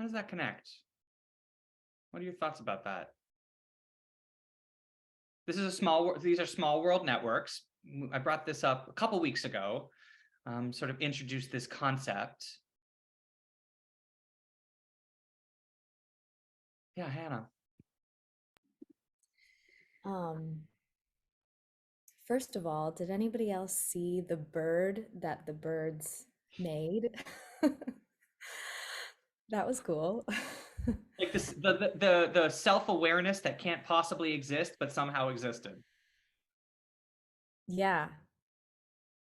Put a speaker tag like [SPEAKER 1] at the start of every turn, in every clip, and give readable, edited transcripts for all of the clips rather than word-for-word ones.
[SPEAKER 1] How does that connect? What are your thoughts about that? This is these are small world networks. I brought this up a couple weeks ago, sort of introduced this concept. Yeah, Hannah.
[SPEAKER 2] First of all, did anybody else see the bird that the birds made? That was cool.
[SPEAKER 1] Like this, the self-awareness that can't possibly exist, but somehow existed.
[SPEAKER 2] Yeah,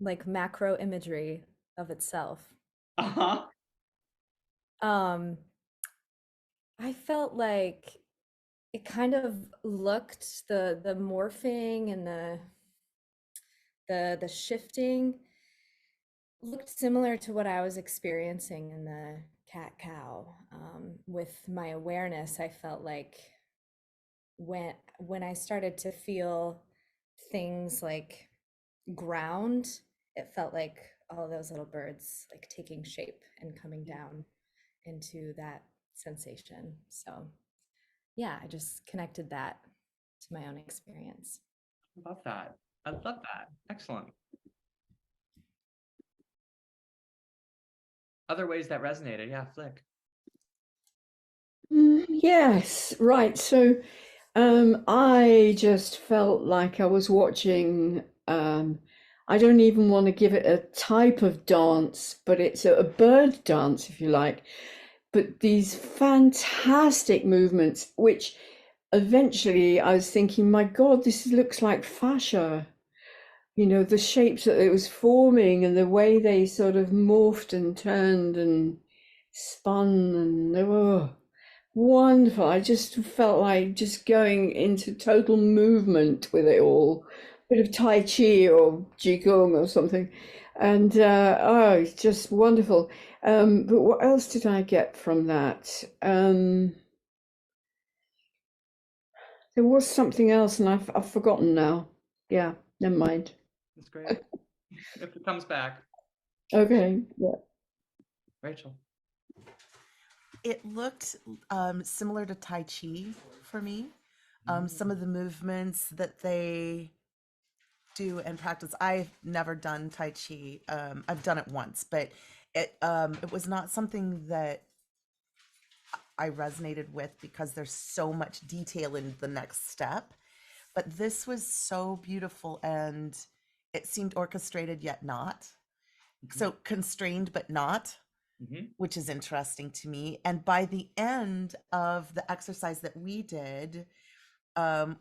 [SPEAKER 2] like macro imagery of itself.
[SPEAKER 1] Uh-huh.
[SPEAKER 2] Um, I felt like it kind of looked the morphing and the shifting looked similar to what I was experiencing in the cat cow. With my awareness, I felt like when I started to feel things like ground, it felt like all of those little birds like taking shape and coming down into that sensation. So yeah, I just connected that to my own experience.
[SPEAKER 1] I love that. I love that. Excellent. Other ways that resonated. Yeah, Flick.
[SPEAKER 3] Yes, right. So I just felt like I was watching, I don't even want to give it a type of dance, but it's a bird dance, if you like. But these fantastic movements, which eventually I was thinking, my God, this looks like fascia. You know, the shapes that it was forming and the way they sort of morphed and turned and spun and oh, wonderful. I just felt like just going into total movement with it all. Bit of Tai Chi or Qigong or something. And oh, it's just wonderful. But what else did I get from that? There was something else and I've forgotten now. Yeah, never mind.
[SPEAKER 1] That's great. If it comes back.
[SPEAKER 3] Okay, yeah.
[SPEAKER 1] Rachel.
[SPEAKER 4] It looked similar to Tai Chi for me. Some of the movements that they do and practice. I've never done Tai Chi. I've done it once, but it was not something that I resonated with because there's so much detail in the next step. But this was so beautiful and it seemed orchestrated yet not. So constrained but not. Which is interesting to me. And by the end of the exercise that we did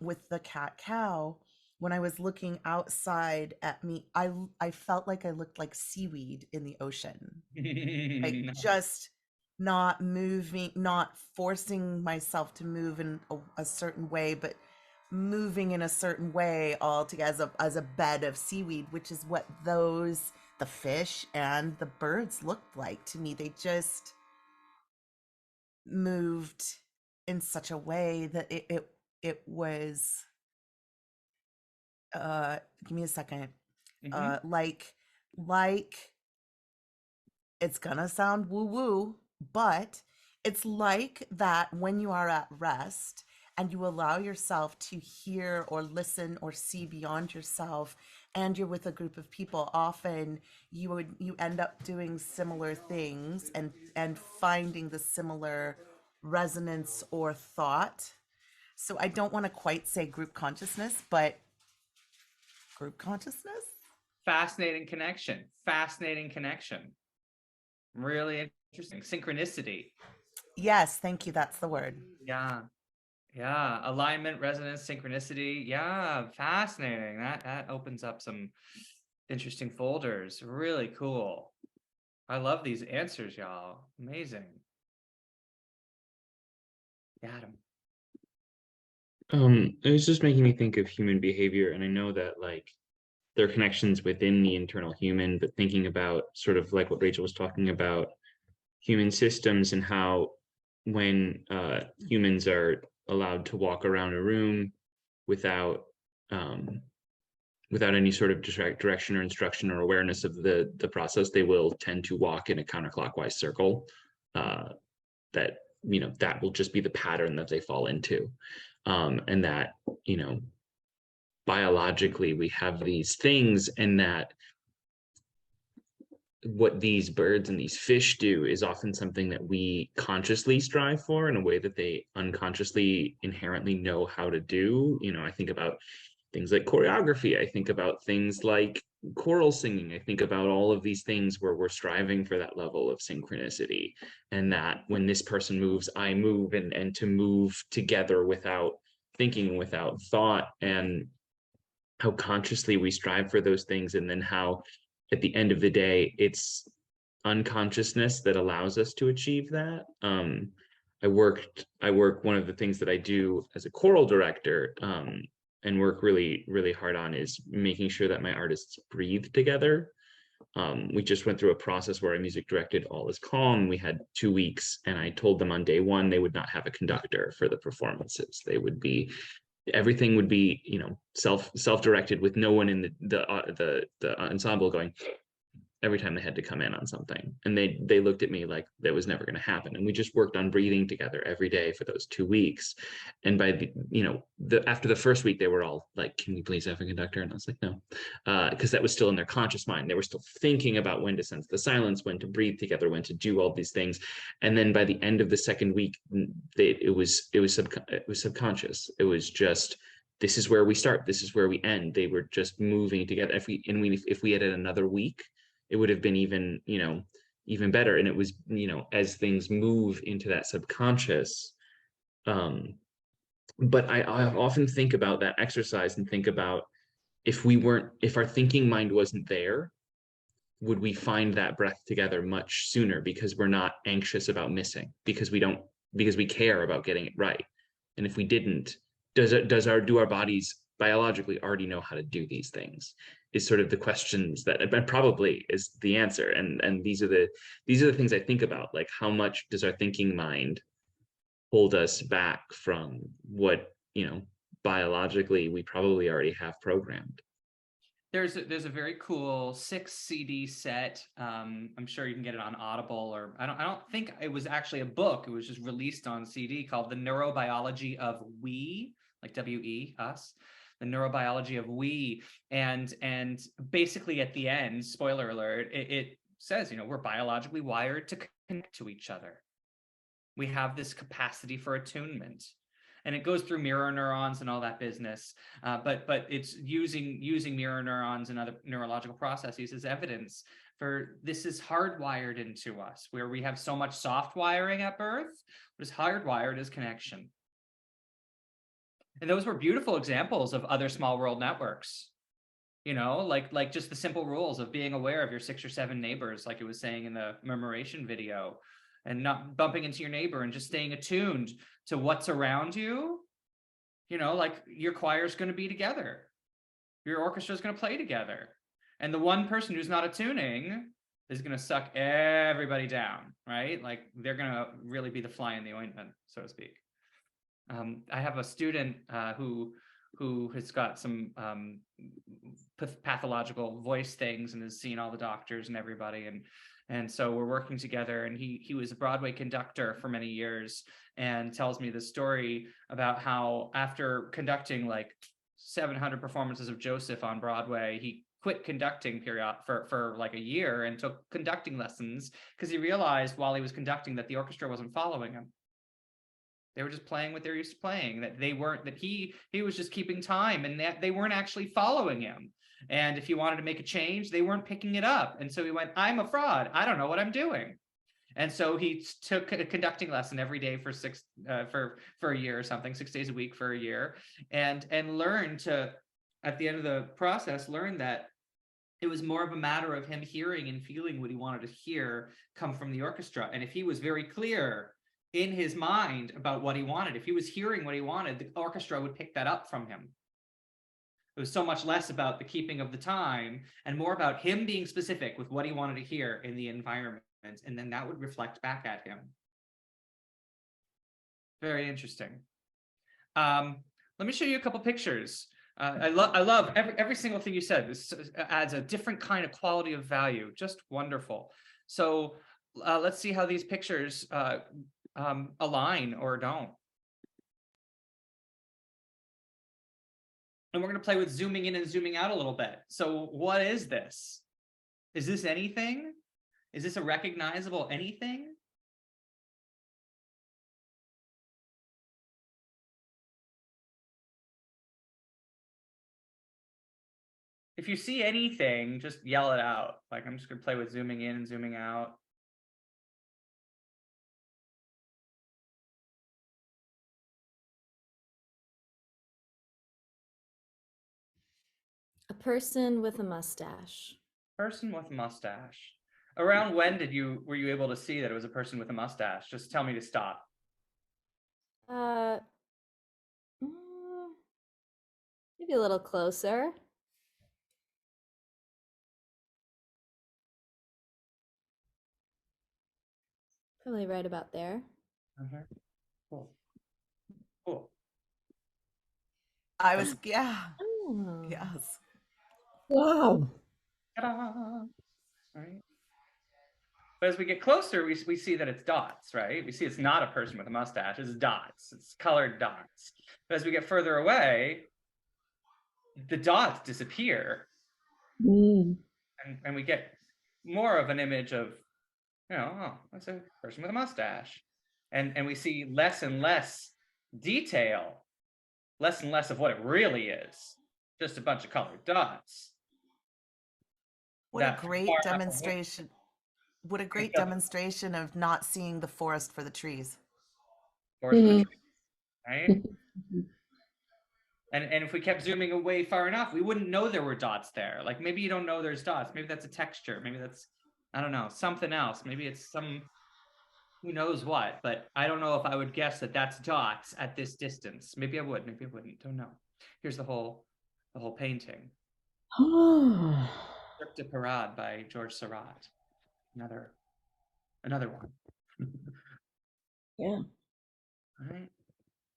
[SPEAKER 4] with the cat cow, when I was looking outside at me, I felt like I looked like seaweed in the ocean. Like just not moving, not forcing myself to move in a certain way, but moving in a certain way altogether as a bed of seaweed, which is what the fish and the birds looked like to me. They just moved in such a way that it was give me a second. Like it's gonna sound woo woo, but it's like that when you are at rest and you allow yourself to hear or listen or see beyond yourself and you're with a group of people, often you end up doing similar things and finding the similar resonance or thought. So I don't want to quite say group consciousness, but group consciousness.
[SPEAKER 1] Fascinating connection. Fascinating connection. Really interesting. Synchronicity.
[SPEAKER 4] Yes, thank you. That's the word.
[SPEAKER 1] Yeah. Yeah. Alignment, resonance, synchronicity. Yeah. Fascinating. That opens up some interesting folders. Really cool. I love these answers, y'all. Amazing. Adam.
[SPEAKER 5] It was just making me think of human behavior, and I know that like there are connections within the internal human, but thinking about sort of like what Rachel was talking about, human systems and how when humans are allowed to walk around a room without without any sort of direction or instruction or awareness of the process, they will tend to walk in a counterclockwise circle. that, you know, that will just be the pattern that they fall into. And that, you know, biologically we have these things, and that what these birds and these fish do is often something that we consciously strive for in a way that they unconsciously inherently know how to do. You know, I think about things like choreography. I think about things like choral singing. I think about all of these things where we're striving for that level of synchronicity, and that when this person moves, I move, and to move together without thinking, without thought, and how consciously we strive for those things. And then how at the end of the day, it's unconsciousness that allows us to achieve that. I work, one of the things that I do as a choral director, and work really, really hard on, is making sure that my artists breathe together. We just went through a process where I music directed All Is Calm. We had 2 weeks, and I told them on day one they would not have a conductor for the performances. They would be, everything would be, you know, self-directed, with no one in the ensemble going every time they had to come in on something. And they looked at me like that was never going to happen. And we just worked on breathing together every day for those 2 weeks. And by the, you know, after the first week, they were all like, can we please have a conductor? And I was like, no, because that was still in their conscious mind. They were still thinking about when to sense the silence, when to breathe together, when to do all these things. And then by the end of the second week, it was subconscious. It was just, this is where we start, this is where we end. They were just moving together. If we had another week, it would have been even, you know, even better. And it was, you know, as things move into that subconscious. But I often think about that exercise and think about, if our thinking mind wasn't there, would we find that breath together much sooner, because we're not anxious about missing, because we care about getting it right. And if we didn't, do our bodies biologically already know how to do these things, is sort of the questions that, and probably is the answer. And these are the things I think about, like, how much does our thinking mind hold us back from what, you know, biologically we probably already have programmed.
[SPEAKER 1] There's a very cool 6 CD set. I'm sure you can get it on Audible, or I don't think it was actually a book. It was just released on CD, called The Neurobiology of We, like WE, us. The Neurobiology of We. And basically at the end, spoiler alert, it says, you know, we're biologically wired to connect to each other. We have this capacity for attunement. And it goes through mirror neurons and all that business, but it's using mirror neurons and other neurological processes as evidence for this is hardwired into us, where we have so much soft wiring at birth, but is hardwired as connection. And those were beautiful examples of other small world networks, you know, like just the simple rules of being aware of your 6 or 7 neighbors, like it was saying in the memoration video, and not bumping into your neighbor, and just staying attuned to what's around you. You know, like your choir is going to be together, your orchestra is going to play together, and the one person who's not attuning is going to suck everybody down, right? Like they're going to really be the fly in the ointment, so to speak. I have a student who has got some pathological voice things, and has seen all the doctors and everybody, and so we're working together. And he was a Broadway conductor for many years, and tells me the story about how after conducting like 700 performances of Joseph on Broadway, he quit conducting for like a year and took conducting lessons, because he realized while he was conducting that the orchestra wasn't following him. They were just playing what they're used to playing, that he was just keeping time, and that they weren't actually following him. And if he wanted to make a change, they weren't picking it up. And so he went, I'm a fraud. I don't know what I'm doing. And so he took a conducting lesson every day for a year or something, 6 days a week for a year, and learned to, at the end of the process, learn that it was more of a matter of him hearing and feeling what he wanted to hear come from the orchestra. And if he was very clear in his mind about what he wanted, if he was hearing what he wanted, the orchestra would pick that up from him. It was so much less about the keeping of the time and more about him being specific with what he wanted to hear in the environment, and then that would reflect back at him. Very interesting. Let me show you a couple pictures. I love every single thing you said. This adds a different kind of quality of value. Just wonderful. So let's see how these pictures align or don't. And we're going to play with zooming in and zooming out a little bit. So what is this? Is this anything? Is this a recognizable anything? If you see anything, just yell it out. Like, I'm just going to play with zooming in and zooming out.
[SPEAKER 2] A person with a mustache.
[SPEAKER 1] Person with mustache. Around when were you able to see that it was a person with a mustache? Just tell me to stop.
[SPEAKER 2] Mm, maybe a little closer. Probably right about there.
[SPEAKER 1] Okay. Cool. Cool.
[SPEAKER 4] I was, yeah,
[SPEAKER 2] Oh.
[SPEAKER 4] yes.
[SPEAKER 3] Wow.
[SPEAKER 1] Ta-da! All right. But as we get closer, we see that it's dots, right? We see it's not a person with a mustache, it's dots, it's colored dots. But as we get further away, the dots disappear.
[SPEAKER 3] Mm.
[SPEAKER 1] And we get more of an image of, oh, that's a person with a mustache. And we see less and less detail, less and less of what it really is, just a bunch of colored dots.
[SPEAKER 4] What a
[SPEAKER 1] That from
[SPEAKER 4] great
[SPEAKER 1] far enough away-
[SPEAKER 4] demonstration. What a great demonstration of not seeing the forest for the trees.
[SPEAKER 1] forest for the
[SPEAKER 3] Mm.
[SPEAKER 1] trees, right? And if we kept zooming away far enough, we wouldn't know there were dots there. Like, maybe you don't know there's dots. Maybe that's a texture. Maybe that's, I don't know, something else. Maybe it's some, who knows what. But I don't know if I would guess that that's dots at this distance. Maybe I would. Maybe I wouldn't. Don't know. Here's the whole painting.
[SPEAKER 3] Ah.
[SPEAKER 1] Cirque de Parade by George Seurat. Another one.
[SPEAKER 3] Yeah.
[SPEAKER 1] All right.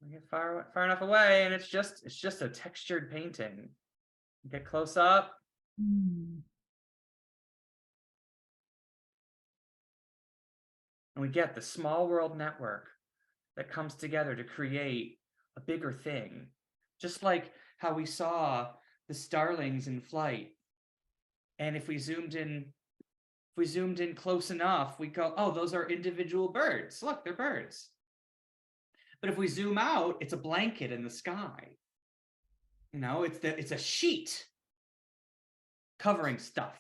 [SPEAKER 1] We get far enough away, and it's just a textured painting. Get close up.
[SPEAKER 3] Mm.
[SPEAKER 1] And we get the small world network that comes together to create a bigger thing. Just like how we saw the starlings in flight. And if we zoomed in close enough, we go, oh, those are individual birds. Look, they're birds. But if we zoom out, it's a blanket in the sky. It's a sheet covering stuff.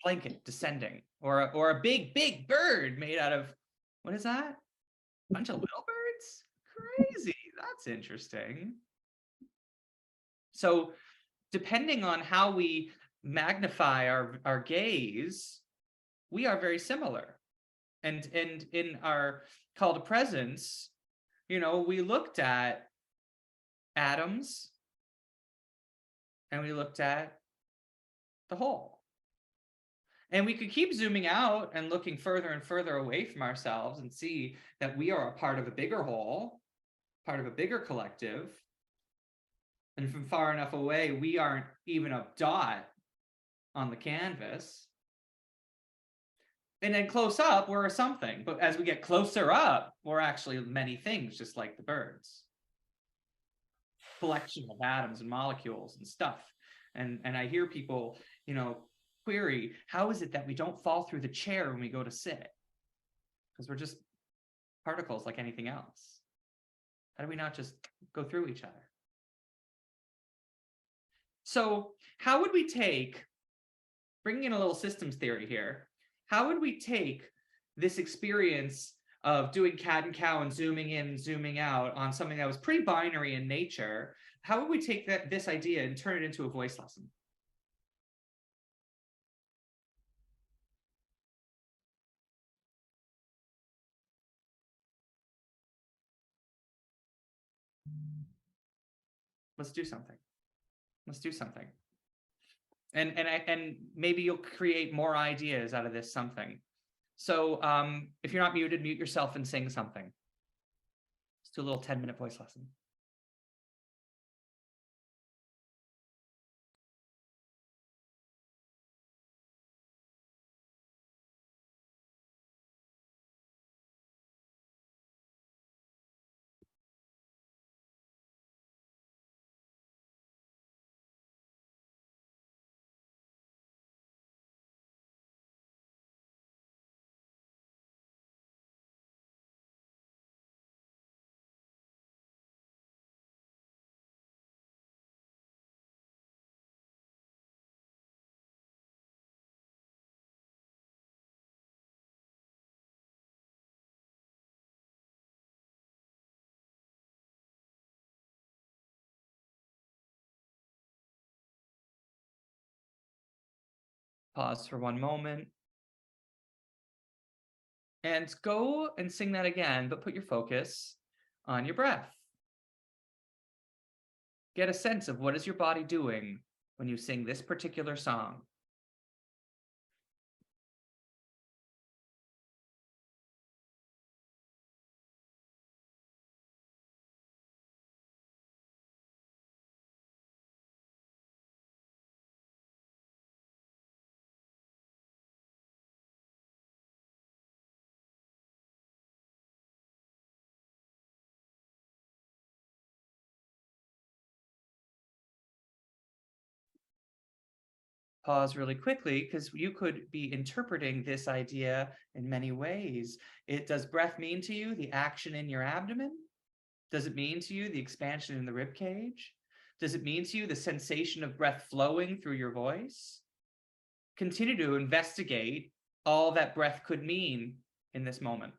[SPEAKER 1] Blanket descending, or a big bird made out of, what is that? A bunch of little birds? Crazy. That's interesting. So depending on how we magnify our gaze, we are very similar. And in our call to presence, we looked at atoms and we looked at the whole. And we could keep zooming out and looking further and further away from ourselves and see that we are a part of a bigger whole, part of a bigger collective. And from far enough away, we aren't even a dot on the canvas. And then close up, we're a something. But as we get closer up, we're actually many things, just like the birds. Collection of atoms and molecules and stuff. And I hear people, query, how is it that we don't fall through the chair when we go to sit? Because we're just particles like anything else. How do we not just go through each other? So how would we take, bringing in a little systems theory here, how would we take this experience of doing cat and cow and zooming in and zooming out on something that was pretty binary in nature? How would we take this idea and turn it into a voice lesson? Let's do something. Let's do something. And maybe you'll create more ideas out of this something. So if you're not muted, mute yourself and sing something. Let's do a little 10-minute voice lesson. Pause for one moment. And go and sing that again, but put your focus on your breath. Get a sense of what is your body doing when you sing this particular song. Pause really quickly, because you could be interpreting this idea in many ways. Does breath mean to you the action in your abdomen? Does it mean to you the expansion in the rib cage? Does it mean to you the sensation of breath flowing through your voice? Continue to investigate all that breath could mean in this moment.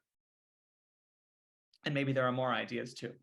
[SPEAKER 1] And maybe there are more ideas too.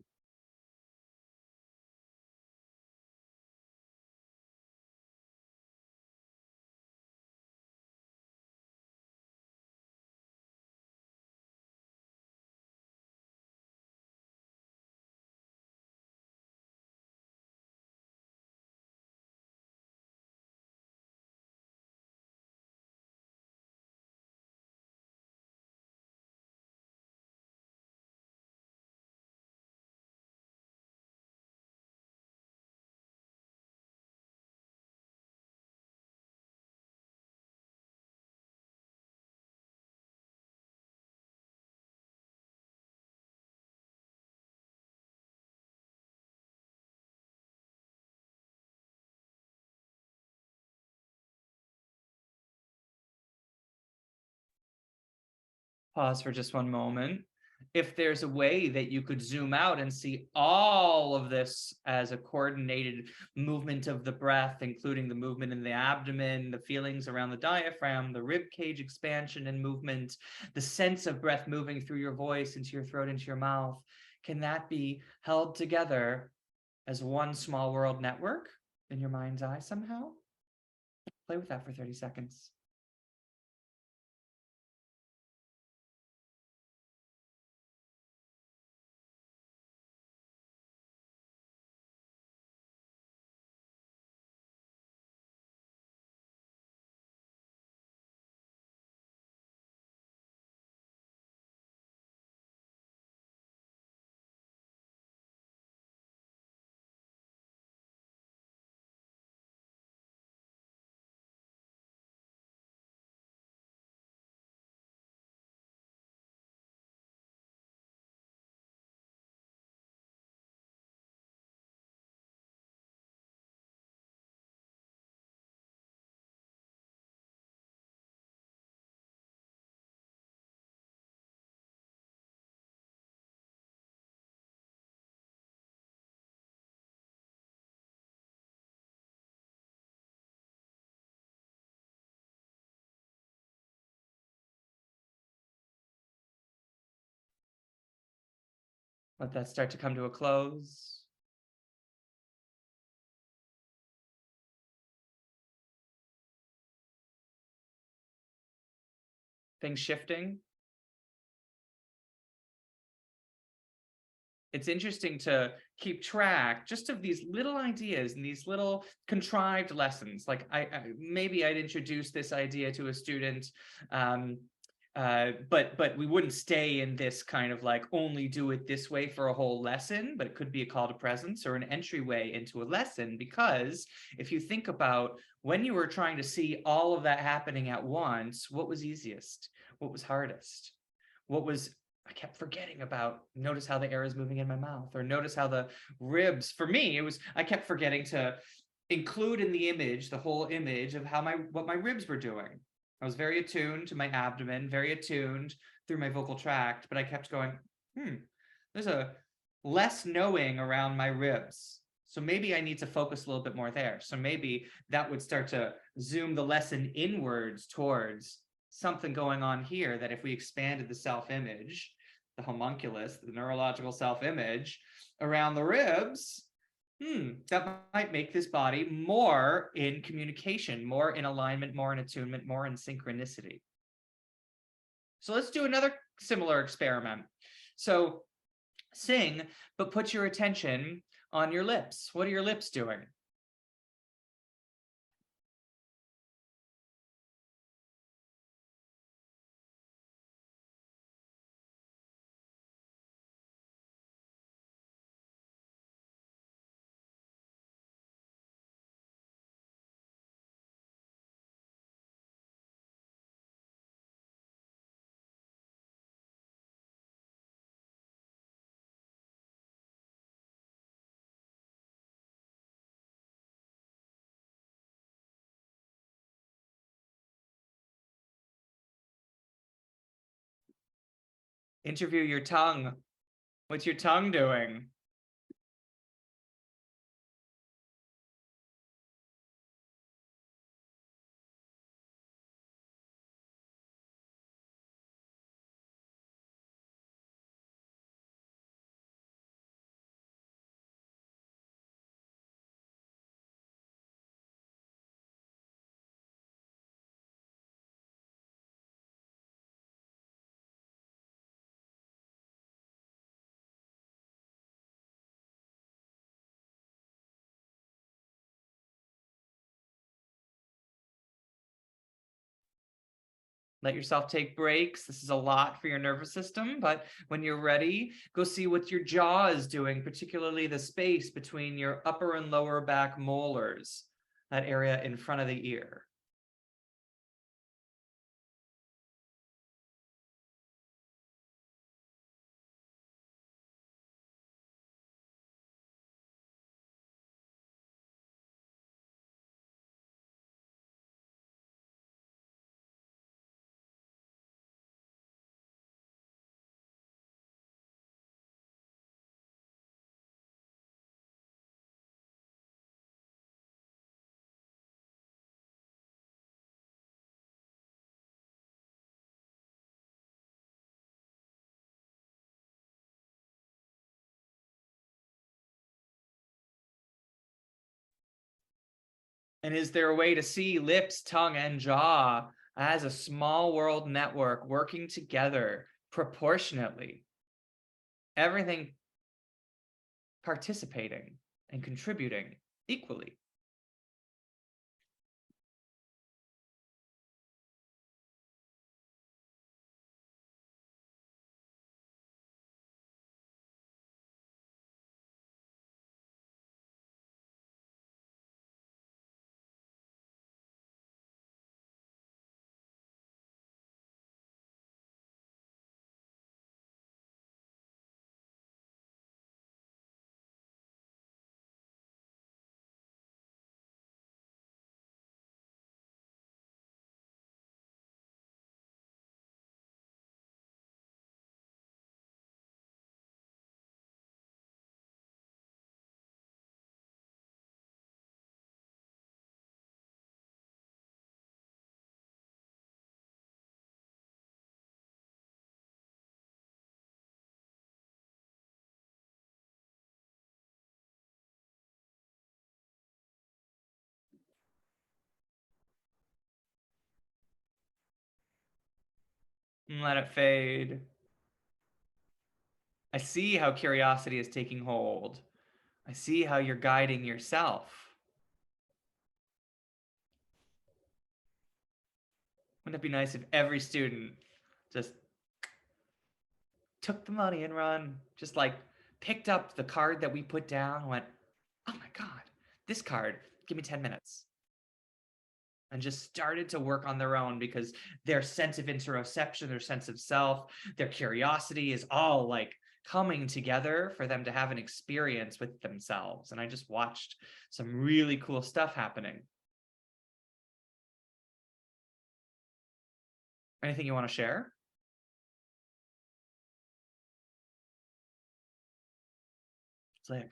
[SPEAKER 1] Pause for just one moment. If there's a way that you could zoom out and see all of this as a coordinated movement of the breath, including the movement in the abdomen, the feelings around the diaphragm, the rib cage expansion and movement, the sense of breath moving through your voice, into your throat, into your mouth, can that be held together as one small world network in your mind's eye somehow? Play with that for 30 seconds. Let that start to come to a close. Things shifting. It's interesting to keep track just of these little ideas and these little contrived lessons. Like maybe I'd introduce this idea to a student, but we wouldn't stay in this kind of like only do it this way for a whole lesson, but it could be a call to presence or an entryway into a lesson. Because if you think about when you were trying to see all of that happening at once, what was easiest? What was hardest? What was I kept forgetting about? Notice how the air is moving in my mouth, or notice how the ribs, for me, it was, I kept forgetting to include in the image, the whole image of how what my ribs were doing. I was very attuned to my abdomen, very attuned through my vocal tract, but I kept going, there's a less knowing around my ribs. So maybe I need to focus a little bit more there. So maybe that would start to zoom the lesson inwards towards something going on here, that if we expanded the self-image, the homunculus, the neurological self-image around the ribs, That might make this body more in communication, more in alignment, more in attunement, more in synchronicity. So let's do another similar experiment. So sing, but put your attention on your lips. What are your lips doing? Interview your tongue. What's your tongue doing? Let yourself take breaks. This is a lot for your nervous system, but when you're ready, go see what your jaw is doing, particularly the space between your upper and lower back molars, that area in front of the ear. And is there a way to see lips, tongue, and jaw as a small world network working together proportionately? Everything participating and contributing equally. And let it fade. I see how curiosity is taking hold. I see how you're guiding yourself. Wouldn't it be nice if every student just took the money and run, just like picked up the card that we put down and went, oh my God, this card, give me 10 minutes. And just started to work on their own because their sense of interoception, their sense of self, their curiosity is all like coming together for them to have an experience with themselves. And I just watched some really cool stuff happening. Anything you want to share? Slick.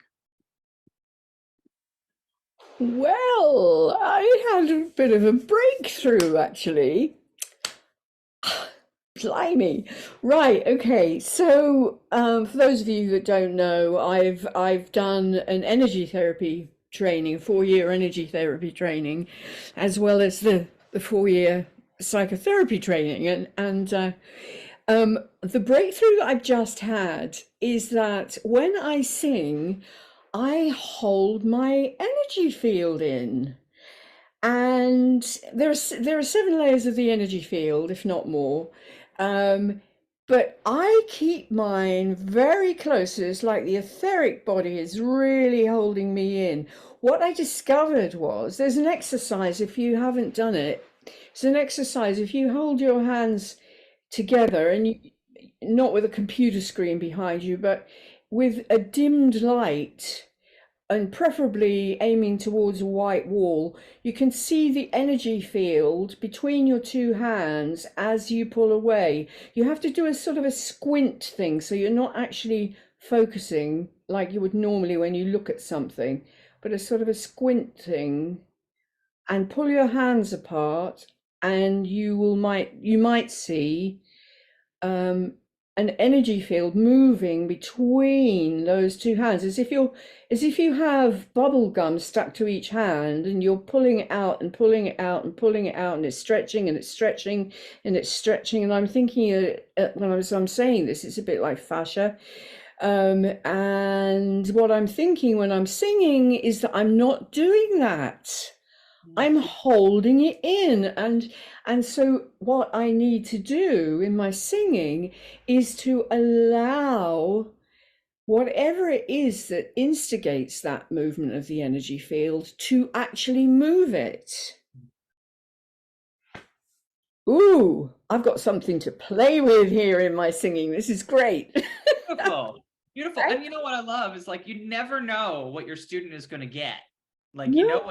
[SPEAKER 3] Well, I had a bit of a breakthrough actually. Blimey. Right, okay. So for those of you that don't know, I've done an energy therapy training, 4-year energy therapy training, as well as the 4-year psychotherapy training. And the breakthrough that I've just had is that when I sing, I hold my energy field in. And there are 7 layers of the energy field, if not more. But I keep mine very close. It's like the etheric body is really holding me in. What I discovered was there's an exercise, if you haven't done it, it's an exercise. If you hold your hands together and you, not with a computer screen behind you, but with a dimmed light, and preferably aiming towards a white wall, you can see the energy field between your 2 hands as you pull away. You have to do a sort of a squint thing, so you're not actually focusing like you would normally when you look at something, but a sort of a squint thing, and pull your hands apart, and you might see an energy field moving between those 2 hands, as if you have bubble gum stuck to each hand and you're pulling it out and pulling it out and pulling it out, and it's stretching and it's stretching and it's stretching. And I'm thinking when I'm saying this, it's a bit like fascia. And what I'm thinking when I'm singing is that I'm not doing that. I'm holding it in, and so what I need to do in my singing is to allow whatever it is that instigates that movement of the energy field to actually move it. Ooh, I've got something to play with here in my singing. This is great.
[SPEAKER 1] Beautiful. Beautiful. And you know what I love is, like, you never know what your student is going to get. Like, you know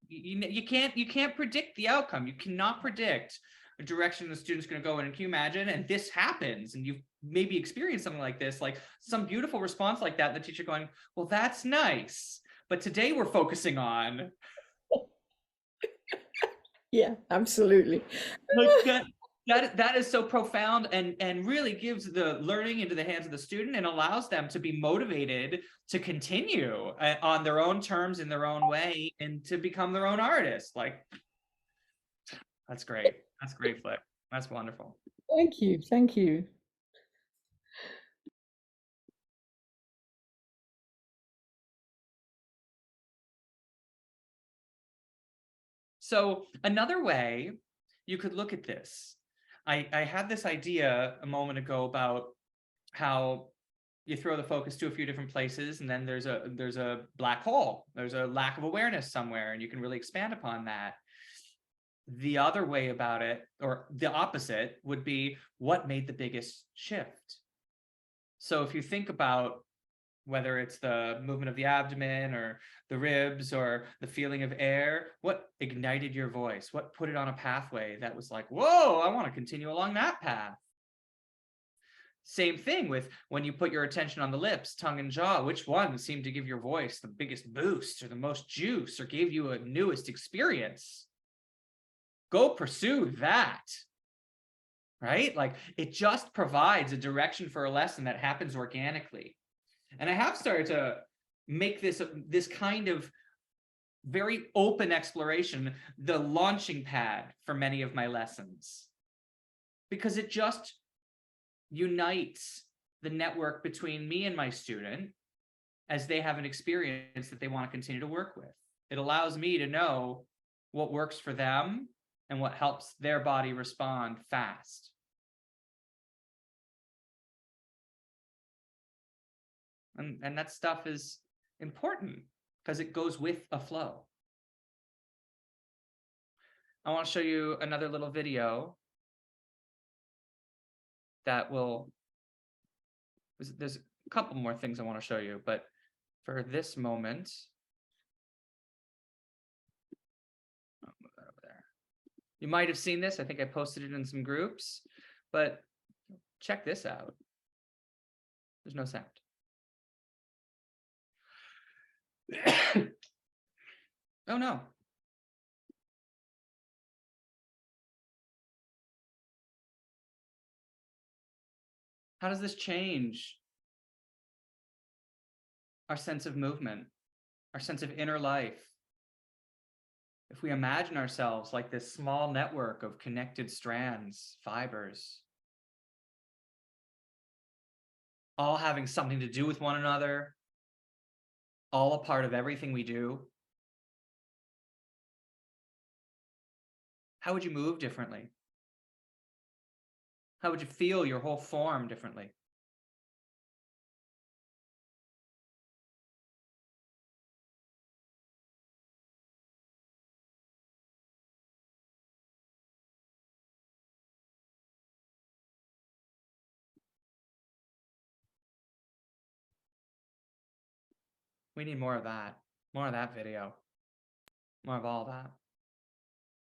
[SPEAKER 1] you can't predict the outcome. You cannot predict a direction the student's going to go in. And can you imagine? And this happens, and you've maybe experienced something like this, like some beautiful response like that, and the teacher going, well, that's nice, but today we're focusing on.
[SPEAKER 3] Yeah, absolutely.
[SPEAKER 1] Like that is so profound, and really gives the learning into the hands of the student and allows them to be motivated to continue on their own terms, in their own way, and to become their own artist. Like, that's great. That's great, Flick. That's wonderful.
[SPEAKER 3] Thank you. Thank you.
[SPEAKER 1] So another way you could look at this, I had this idea a moment ago about how you throw the focus to a few different places, and then there's a black hole. There's a lack of awareness somewhere, and you can really expand upon that. The other way about it, or the opposite, would be what made the biggest shift. So if you think about whether it's the movement of the abdomen or the ribs or the feeling of air, what ignited your voice? What put it on a pathway that was like, whoa, I want to continue along that path? Same thing with when you put your attention on the lips, tongue, and jaw. Which one seemed to give your voice the biggest boost or the most juice or gave you a newest experience? Go pursue that, right? Like, it just provides a direction for a lesson that happens organically. And I have started to make this kind of very open exploration the launching pad for many of my lessons, because it just unites the network between me and my student as they have an experience that they want to continue to work with. It allows me to know what works for them and what helps their body respond fast. And that stuff is important because it goes with a flow. I want to show you another little video that will, there's a couple more things I want to show you, but for this moment, I'll move that over there. You might have seen this. I think I posted it in some groups, but check this out. There's no sound. Oh no. How does this change our sense of movement, our sense of inner life? If we imagine ourselves like this small network of connected strands, fibers, all having something to do with one another, all a part of everything we do, how would you move differently? How would you feel your whole form differently? We need more of that video, more of all that.